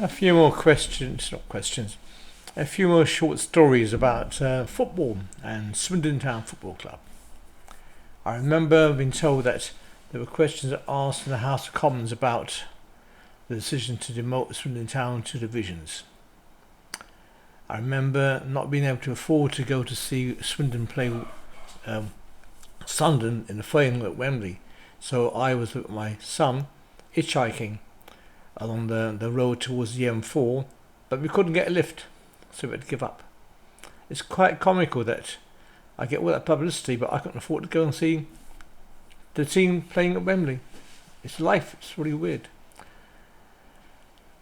A few more a few more short stories about football and Swindon Town Football Club. I remember being told that there were questions asked in the House of Commons about the decision to demote Swindon Town to divisions. I remember not being able to afford to go to see Swindon play Sunderland in the final at Wembley, so I was with my son hitchhiking along the road towards the M4, but we couldn't get a lift, so we had to give up. It's quite comical that I get all that publicity, but I couldn't afford to go and see the team playing at Wembley. It's life. It's really weird.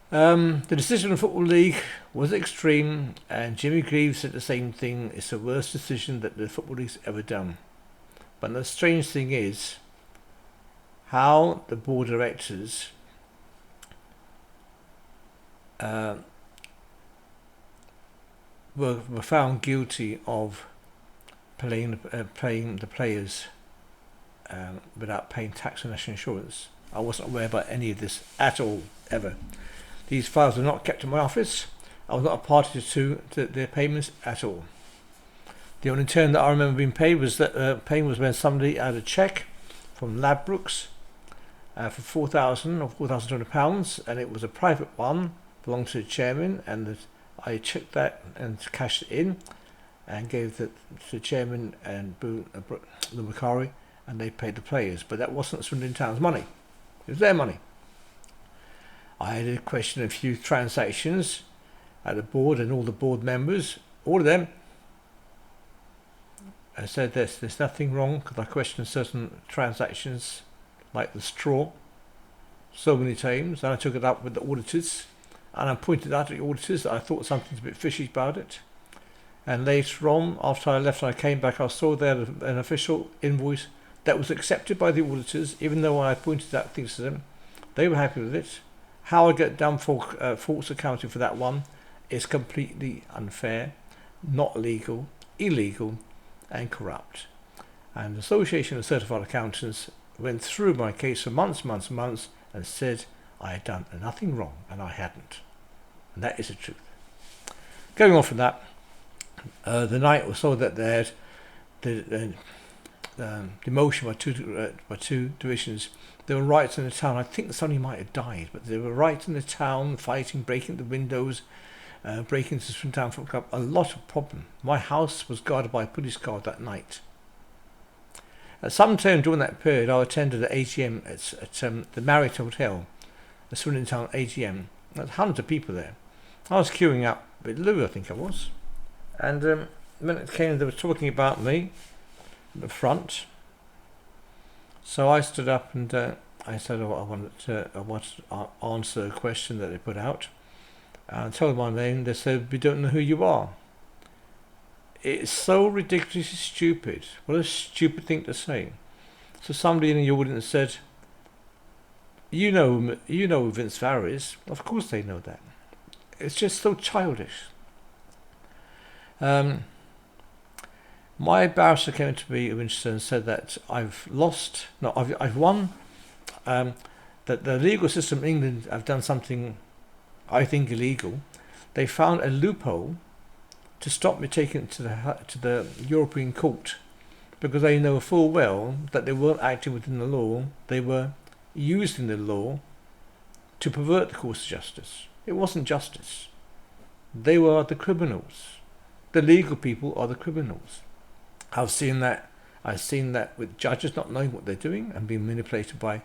The decision of the Football League was extreme, and Jimmy Greaves said the same thing. It's the worst decision that the Football League's ever done. But the strange thing is how the board of directors were found guilty of paying the players without paying tax and national insurance. I wasn't aware about any of this at all, ever. These files were not kept in my office. I was not a party to their payments at all. The only term that I remember being paid was when somebody had a cheque from Ladbrokes for £4,000 or £4,200, and it was a private one, belonged to the chairman, and I checked that and cashed it in and gave it to the chairman and the Macari, and they paid the players. But that wasn't Swindon Town's money. It was their money. I had to question a few transactions at the board, and all the board members, all of them, I said there's nothing wrong, because I questioned certain transactions like the straw so many times, and I took it up with the auditors, and I pointed out to the auditors that I thought something's a bit fishy about it. And later on, after I left and I came back, I saw there an official invoice that was accepted by the auditors, even though I pointed out things to them. They were happy with it. How I get done for false accounting for that one is completely unfair, not legal, illegal, and corrupt. And the Association of Certified Accountants went through my case for months and said I had done nothing wrong, and I hadn't. And that is the truth. Going on from that, the night or so that they had the demotion by two divisions, there were riots in the town. I think somebody might have died, but there were riots in the town, fighting, breaking the windows, breaking into the Swindon Town Football Club. A lot of problem. My house was guarded by a police guard that night. At some time during that period, I attended an AGM at the Marriott Hotel, the Swindon Town AGM. There was hundreds of people there. I was queuing up with Lou, I think I was. And when it came, they were talking about me at the front. So I stood up and I said, I wanted to answer a question that they put out. And I told them my name. They said, we don't know who you are. It's so ridiculously stupid. What a stupid thing to say. So somebody in the audience said, you know who Vince Farrer is. Of course they know that. It's just so childish. My barrister came to me in Winchester and said that I've won. That the legal system in England have done something I think illegal. They found a loophole to stop me taking it to the European Court, because they know full well that they weren't acting within the law. They were using the law to pervert the course of justice. It wasn't justice. They were the criminals. The legal people are the criminals. I've seen that with judges not knowing what they're doing and being manipulated by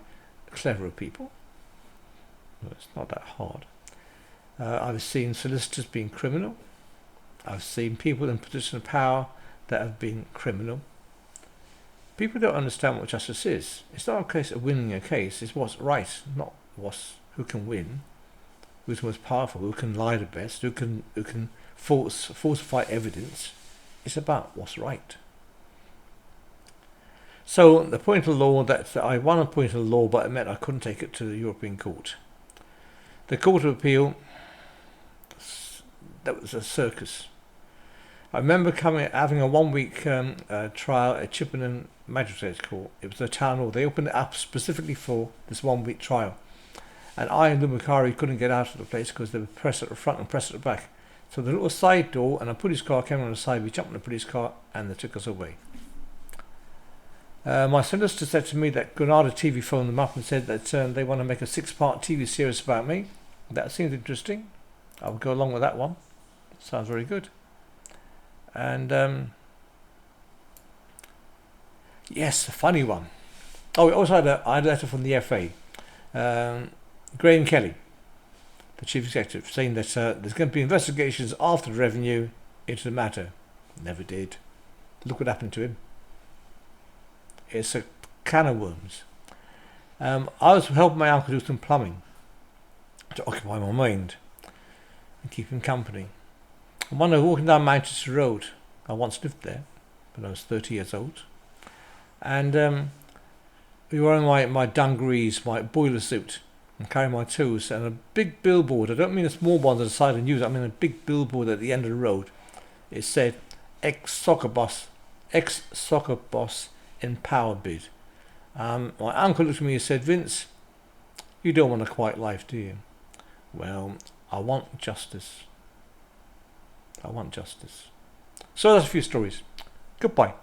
cleverer people. Well, it's not that hard. I've seen solicitors being criminal. I've seen people in position of power that have been criminal. People don't understand what justice is. It's not a case of winning a case. It's what's right, not who can win, who's the most powerful, who can lie the best, who can falsify evidence. It's about what's right. So the point of law that I won a point of law, but it meant I couldn't take it to the European Court. The Court of Appeal, that was a circus. I remember having a 1 week trial at Chippenham Magistrates Court. It was a town hall. They opened it up specifically for this 1 week trial. and I and the Macari couldn't get out of the place because they were pressed at the front and pressed at the back. So the little side door and a police car came on the side. We jumped in the police car and they took us away. My solicitor said to me that Granada TV phoned them up and said that they want to make a 6-part TV series about me. That seems interesting. I would go along with that one. Sounds very good. And yes, a funny one. Oh, we also had a letter from the FA. Graham Kelly, the chief executive, saying that there's going to be investigations after the revenue into the matter. Never did. Look what happened to him. It's a can of worms. I was helping my uncle do some plumbing to occupy my mind and keep him company. And one day walking down Manchester Road, I once lived there when I was 30 years old, and we were wearing my dungarees, my boiler suit, and carrying my tools, and a big billboard, I don't mean a small one on the side of news, I mean a big billboard at the end of the road. It said, ex-soccer boss in power bid. My uncle looked at me and said, Vince, you don't want a quiet life, do you? Well, I want justice. I want justice. So that's a few stories. Goodbye.